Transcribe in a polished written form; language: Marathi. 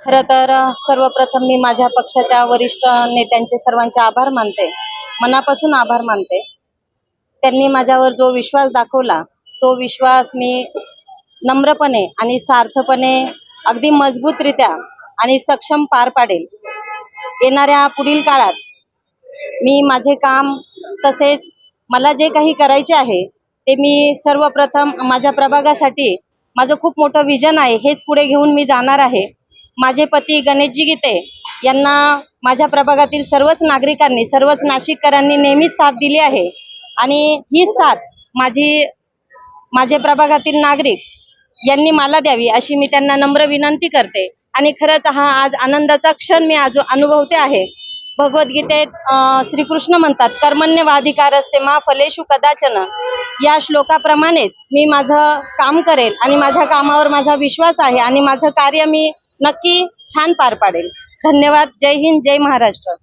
खरं तर सर्वप्रथम मी माझ्या पक्षाच्या वरिष्ठ नेत्यांचे सर्वांचे आभार मानते. मनापासून आभार मानते. त्यांनी माझ्यावर जो विश्वास दाखवला, तो विश्वास मी नम्रपणे आणि सार्थपणे अगदी मजबूतरित्या आणि सक्षम पार पाडेल. येणाऱ्या पुढील काळात मी माझे काम तसेच मला जे काही करायचे आहे ते मी सर्वप्रथम माझ्या प्रभागासाठी माझं खूप मोठं विजन आहे, हेच पुढे घेऊन मी जाणार आहे. माझे पती गणेशजी गीते यांना माझ्या प्रभागातील सर्वच नागरिकांनी, सर्वच नाशिककरांनी नेहमीच साथ दिली आहे आणि ही साथ माझे प्रभागातील नागरिक यांनी मला द्यावी अशी मी त्यांना नम्र विनंती करते. आणि खरंच हा आज आनंदाचा क्षण मी आज अनुभवते आहे. भगवद्गीतेत श्रीकृष्ण म्हणतात, कर्मण्येवाधिकारस्ते मा फलेषु कदाचन. या श्लोकाप्रमाणेच मी माझं काम करेल आणि माझ्या कामावर माझा विश्वास आहे आणि माझं कार्य मी नक्की छान पार पाडेल. धन्यवाद. जय हिंद, जय महाराष्ट्र.